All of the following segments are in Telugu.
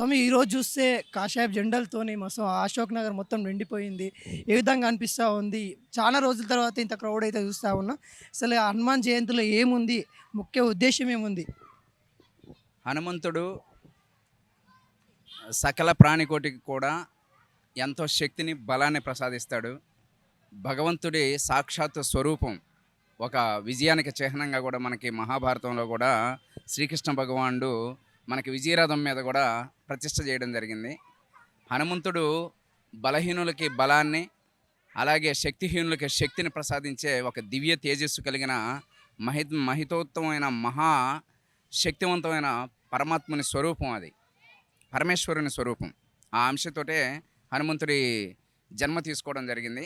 స్వామి ఈరోజు చూస్తే కాషాయపు జెండాలతోని మొత్తం అశోక్ నగర్ మొత్తం నిండిపోయింది. ఏ విధంగా అనిపిస్తా ఉంది? చాలా రోజుల తర్వాత ఇంత క్రౌడ్ అయితే చూస్తా ఉన్నాం. అసలు ఆ హనుమాన్ జయంతిలో ఏముంది? ముఖ్య ఉద్దేశ్యం ఏముంది? హనుమంతుడు సకల ప్రాణికోటికి కూడా ఎంతో శక్తిని, బలాన్ని ప్రసాదిస్తాడు. భగవంతుడి సాక్షాత్తు స్వరూపం. ఒక విజయానికి చిహ్నంగా కూడా మనకి మహాభారతంలో కూడా శ్రీకృష్ణ భగవానుడు మనకి విజయరథం మీద కూడా ప్రతిష్ఠ చేయడం జరిగింది. హనుమంతుడు బలహీనులకి బలాన్ని, అలాగే శక్తిహీనులకి శక్తిని ప్రసాదించే ఒక దివ్య తేజస్సు కలిగిన మహితోత్తమైన మహా శక్తివంతమైన పరమాత్ముని స్వరూపం అది. పరమేశ్వరుని స్వరూపం. ఆ అంశతోటే హనుమంతుడి జన్మ తీసుకోవడం జరిగింది.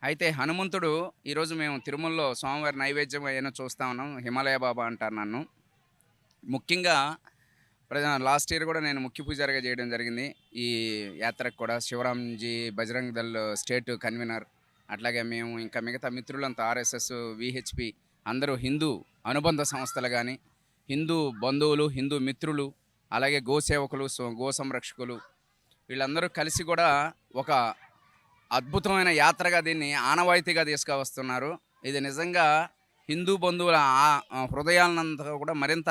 అయితే హనుమంతుడు ఈరోజు మేము తిరుమలలో స్వామివారి నైవేద్యం అయినా చూస్తూ ఉన్నాం. హిమాలయ బాబా అంటారు నన్ను. ముఖ్యంగా లాస్ట్ ఇయర్ కూడా నేను ముఖ్య పూజారిగా చేయడం జరిగింది. ఈ యాత్రకు కూడా శివరాంజీ బజరంగ్ దళ్ స్టేట్ కన్వీనర్, అట్లాగే మేము ఇంకా మిగతా మిత్రులంతా ఆర్ఎస్ఎస్, విహెచ్పి అందరూ హిందూ అనుబంధ సంస్థలు కానీ, హిందూ బంధువులు, హిందూ మిత్రులు, అలాగే గోసేవకులు, గో సంరక్షకులు వీళ్ళందరూ కలిసి కూడా ఒక అద్భుతమైన యాత్రగా దీన్ని ఆనవాయితీగా తీసుకువస్తున్నారు. ఇది నిజంగా హిందూ బంధువుల హృదయాలంతా కూడా మరింత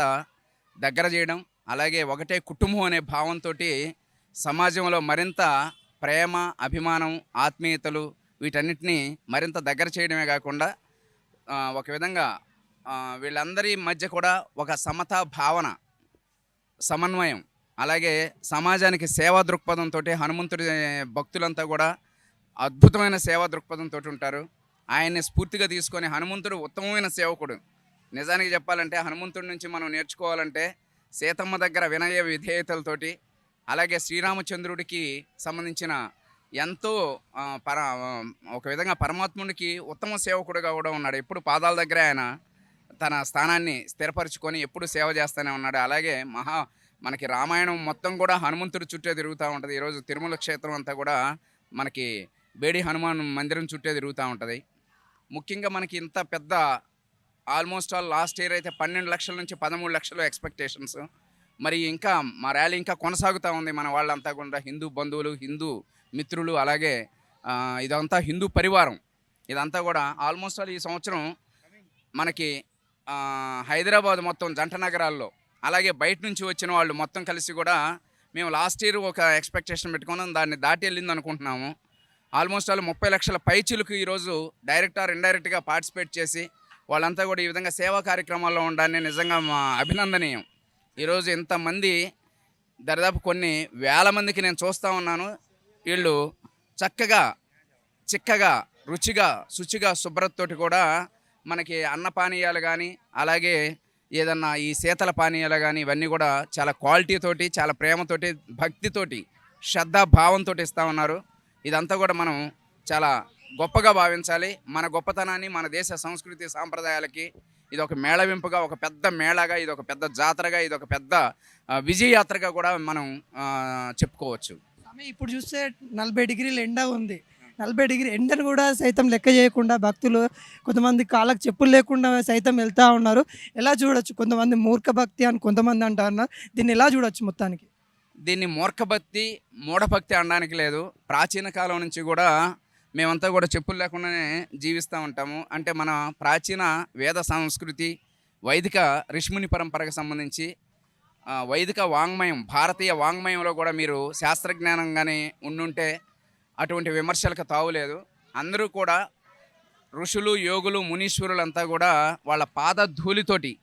దగ్గర చేయడం, అలాగే ఒకటే కుటుంబం అనే భావంతో సమాజంలో మరింత ప్రేమ, అభిమానం, ఆత్మీయతలు వీటన్నిటినీ మరింత దగ్గర చేయడమే కాకుండా ఒక విధంగా వీళ్ళందరి మధ్య కూడా ఒక సమతా భావన, సమన్వయం, అలాగే సమాజానికి సేవా దృక్పథంతో హనుమంతుడి భక్తులంతా కూడా అద్భుతమైన సేవా దృక్పథంతో ఉంటారు. ఆయన్ని స్ఫూర్తిగా తీసుకొని హనుమంతుడు ఉత్తమమైన సేవకుడు. నిజానికి చెప్పాలంటే హనుమంతుడి నుంచి మనం నేర్చుకోవాలంటే సీతమ్మ దగ్గర వినయ విధేయతలతోటి, అలాగే శ్రీరామచంద్రుడికి సంబంధించిన ఎంతో ఒక విధంగా పరమాత్ముడికి ఉత్తమ సేవకుడుగా కూడా ఉన్నాడు. ఎప్పుడు పాదాల దగ్గర ఆయన తన స్థానాన్ని స్థిరపరచుకొని ఎప్పుడు సేవ చేస్తూనే ఉన్నాడు. అలాగే మనకి రామాయణం మొత్తం కూడా హనుమంతుడి చుట్టే తిరుగుతూ ఉంటుంది. ఈరోజు తిరుమల క్షేత్రం అంతా కూడా మనకి బేడి హనుమాన్ మందిరం చుట్టే తిరుగుతూ ఉంటుంది. ముఖ్యంగా మనకి ఇంత పెద్ద ఆల్మోస్ట్ ఆల్ లాస్ట్ ఇయర్ అయితే 12 లక్షల నుంచి 13 లక్షలు ఎక్స్పెక్టేషన్స్. మరి ఇంకా మా ర్యాలీ ఇంకా కొనసాగుతూ ఉంది. మన వాళ్ళంతా కూడా హిందూ బంధువులు, హిందూ మిత్రులు, అలాగే ఇదంతా హిందూ పరివారం. ఇదంతా కూడా ఆల్మోస్ట్ ఆల్ ఈ సంవత్సరం మనకి హైదరాబాద్ మొత్తం జంట నగరాల్లో, అలాగే బయట నుంచి వచ్చిన వాళ్ళు మొత్తం కలిసి కూడా మేము లాస్ట్ ఇయర్ ఒక ఎక్స్పెక్టేషన్ పెట్టుకున్నాం, దాన్ని దాటి వెళ్ళింది అనుకుంటున్నాము. ఆల్మోస్ట్ ఆల్ 30 లక్షల పైచిలకు ఈరోజు డైరెక్ట్ ఆర్ ఇండైరెక్ట్గా పార్టిసిపేట్ చేసి వాళ్ళంతా కూడా ఈ విధంగా సేవా కార్యక్రమాల్లో ఉండడాన్ని నిజంగా మా అభినందనీయం. ఈరోజు ఇంతమంది దాదాపు కొన్ని వేల మందికి నేను చూస్తూ ఉన్నాను. వీళ్ళు చక్కగా, చిక్కగా, రుచిగా, శుచిగా, శుభ్రతతోటి కూడా మనకి అన్న పానీయాలు కానీ, అలాగే ఏదన్నా ఈ శీతల పానీయాలు కానీ ఇవన్నీ కూడా చాలా క్వాలిటీతోటి, చాలా ప్రేమతోటి, భక్తితోటి, శ్రద్ధాభావంతో ఇస్తూ ఉన్నారు. ఇదంతా కూడా మనం చాలా గొప్పగా భావించాలి. మన గొప్పతనాన్ని, మన దేశ సంస్కృతి సాంప్రదాయాలకి ఇది ఒక మేళవింపుగా, ఒక పెద్ద మేళగా, ఇది ఒక పెద్ద జాతరగా, ఇది ఒక పెద్ద విజయయాత్రగా కూడా మనం చెప్పుకోవచ్చు. ఇప్పుడు చూస్తే 40 డిగ్రీల ఎండ ఉంది. 40 డిగ్రీ ఎండను కూడా సైతం లెక్క చేయకుండా భక్తులు కొంతమంది కాళ్ళకు చెప్పులు లేకుండా సైతం వెళ్తూ ఉన్నారు. ఎలా చూడొచ్చు? కొంతమంది మూర్ఖ భక్తి అని కొంతమంది అంటున్నారు. దీన్ని ఎలా చూడొచ్చు మొత్తానికి? దీన్ని మూర్ఖభక్తి, మూఢభక్తి అనడానికి లేదు. ప్రాచీన కాలం నుంచి కూడా మేమంతా కూడా చెప్పులు లేకుండానే జీవిస్తూ ఉంటాము. అంటే మన ప్రాచీన వేద సంస్కృతి, వైదిక ఋషిముని పరంపరకు సంబంధించి వైదిక వాంగ్మయం, భారతీయ వాంగ్మయంలో కూడా మీరు శాస్త్రజ్ఞానంగానే ఉండుంటే అటువంటి విమర్శలకు తావులేదు. అందరూ కూడా ఋషులు, యోగులు, మునీశ్వరులంతా కూడా వాళ్ళ పాదధూళితోటి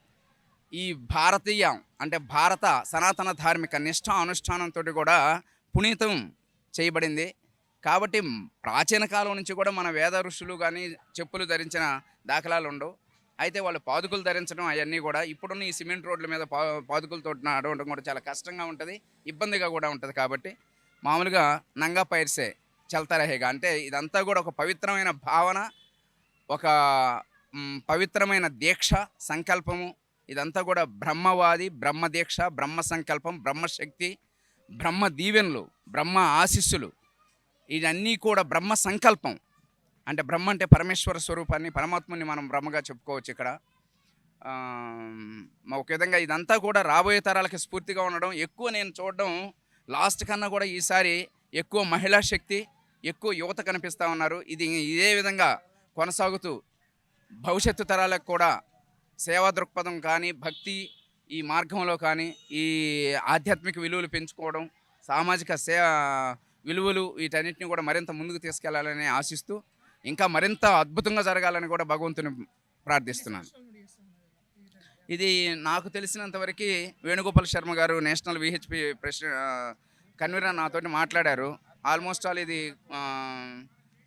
ఈ భారతీయ అంటే భారత సనాతన ధార్మిక నిష్ఠ అనుష్ఠానంతో కూడా పునీతం చేయబడింది. కాబట్టి ప్రాచీన కాలం నుంచి కూడా మన వేద ఋషులు కానీ చెప్పులు ధరించిన దాఖలాలు ఉండవు. అయితే వాళ్ళు పాదుకులు ధరించడం అవన్నీ కూడా ఇప్పుడున్న ఈ సిమెంట్ రోడ్ల మీద పాదుకులతో నడవడం కూడా చాలా కష్టంగా ఉంటుంది, ఇబ్బందిగా కూడా ఉంటుంది. కాబట్టి మామూలుగా నంగా పైర్సే చల్తారహేగా, అంటే ఇదంతా కూడా ఒక పవిత్రమైన భావన, ఒక పవిత్రమైన దీక్ష, సంకల్పము. ఇదంతా కూడా బ్రహ్మవాది, బ్రహ్మ దీక్ష, బ్రహ్మ సంకల్పం, బ్రహ్మశక్తి, బ్రహ్మ దీవెనలు, బ్రహ్మ ఆశీస్సులు, ఇవన్నీ కూడా బ్రహ్మ సంకల్పం. అంటే బ్రహ్మ అంటే పరమేశ్వర స్వరూపాన్ని, పరమాత్మని మనం బ్రహ్మగా చెప్పుకోవచ్చు ఇక్కడ. ఒక విధంగా ఇదంతా కూడా రాబోయే తరాలకి స్ఫూర్తిగా ఉండడం. ఎక్కువ నేను చూడడం లాస్ట్ కన్నా కూడా ఈసారి ఎక్కువ మహిళా శక్తి, ఎక్కువ యువత కనిపిస్తూ ఉన్నారు. ఇదే విధంగా కొనసాగుతూ భవిష్యత్తు తరాలకు కూడా సేవా దృక్పథం కానీ, భక్తి ఈ మార్గంలో కానీ, ఈ ఆధ్యాత్మిక విలువలు పెంచుకోవడం, సామాజిక విలువలు వీటన్నిటిని కూడా మరింత ముందుకు తీసుకెళ్లాలని ఆశిస్తూ, ఇంకా మరింత అద్భుతంగా జరగాలని కూడా భగవంతుని ప్రార్థిస్తున్నాను. ఇది నాకు తెలిసినంతవరకు వేణుగోపాల్ శర్మ గారు నేషనల్ విహెచ్పి కన్వీనర్ నాతోటి మాట్లాడారు. ఆల్మోస్ట్ ఆల్ ఇది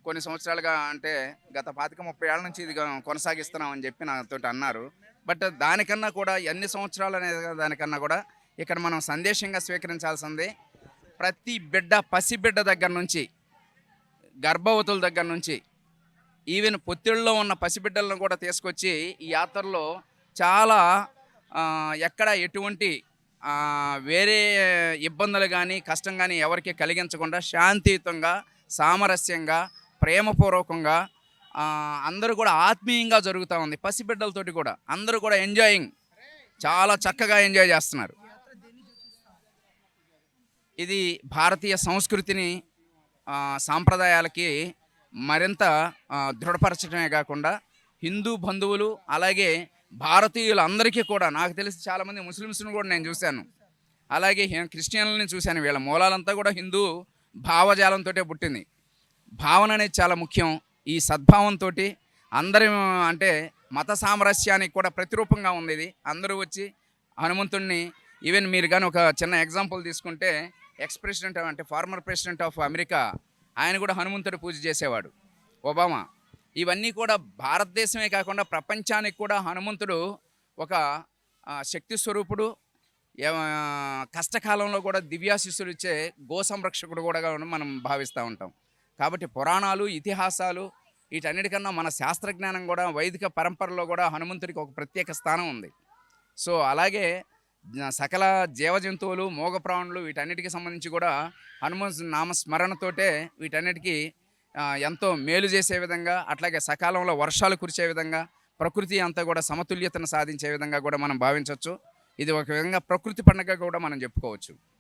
కొన్ని సంవత్సరాలుగా, అంటే గత 25-30 ఏళ్ళ నుంచి ఇది కొనసాగిస్తున్నామని చెప్పి నాతోటి అన్నారు. బట్ దానికన్నా కూడా ఎన్ని సంవత్సరాలు అనేది దానికన్నా కూడా ఇక్కడ మనం సందేశంగా స్వీకరించాల్సింది ప్రతి బిడ్డ, పసిబిడ్డ దగ్గర నుంచి, గర్భవతుల దగ్గర నుంచి, ఈవెన్ పొత్తిళ్ళలో ఉన్న పసిబిడ్డలను కూడా తీసుకొచ్చి ఈ యాత్రలో చాలా ఎక్కడ ఎటువంటి వేరే ఇబ్బందులు కానీ, కష్టం కానీ ఎవరికి కలిగించకుండా శాంతియుతంగా, సామరస్యంగా, ప్రేమపూర్వకంగా అందరూ కూడా ఆత్మీయంగా జరుగుతూ ఉంది. పసిబిడ్డలతోటి కూడా అందరూ కూడా ఎంజాయింగ్, చాలా చక్కగా ఎంజాయ్ చేస్తున్నారు. ఇది భారతీయ సంస్కృతిని, సాంప్రదాయాలకి మరింత దృఢపరచడమే కాకుండా హిందూ బంధువులు అలాగే భారతీయులందరికీ కూడా, నాకు తెలిసి చాలామంది ముస్లిమ్స్ని కూడా నేను చూశాను, అలాగే క్రిస్టియన్లని చూశాను. వీళ్ళ మూలాలంతా కూడా హిందూ భావజాలంతో పుట్టింది. భావన అనేది చాలా ముఖ్యం. ఈ సద్భావంతో అందరి, అంటే మత సామరస్యానికి కూడా ప్రతిరూపంగా ఉంది ఇది. అందరూ వచ్చి హనుమంతుడిని, ఈవెన్ మీరు కానీ ఒక చిన్న ఎగ్జాంపుల్ తీసుకుంటే, ఎక్స్ ప్రెసిడెంట్ అంటే ఫార్మర్ ప్రెసిడెంట్ ఆఫ్ అమెరికా, ఆయన కూడా హనుమంతుడి పూజ చేసేవాడు, ఒబామా. ఇవన్నీ కూడా భారతదేశమే కాకుండా ప్రపంచానికి కూడా హనుమంతుడు ఒక శక్తి స్వరూపుడు, కష్టకాలంలో కూడా దివ్యాశిస్సులు ఇచ్చే గో సంరక్షకుడు కూడా మనం భావిస్తూ ఉంటాం. కాబట్టి పురాణాలు, ఇతిహాసాలు వీటన్నిటికన్నా మన శాస్త్రజ్ఞానం కూడా, వైదిక పరంపరలో కూడా హనుమంతుడికి ఒక ప్రత్యేక స్థానం ఉంది. సో అలాగే సకల జీవజంతువులు, మోగ ప్రాణులు వీటన్నిటికి సంబంధించి కూడా హనుమంతు నామస్మరణతోటే వీటన్నిటికీ ఎంతో మేలు చేసే విధంగా, అట్లాగే సకాలంలో వర్షాలు కురిసే విధంగా, ప్రకృతి అంతా కూడా సమతుల్యతను సాధించే విధంగా కూడా మనం భావించవచ్చు. ఇది ఒక విధంగా ప్రకృతి పండుగ కూడా మనం చెప్పుకోవచ్చు.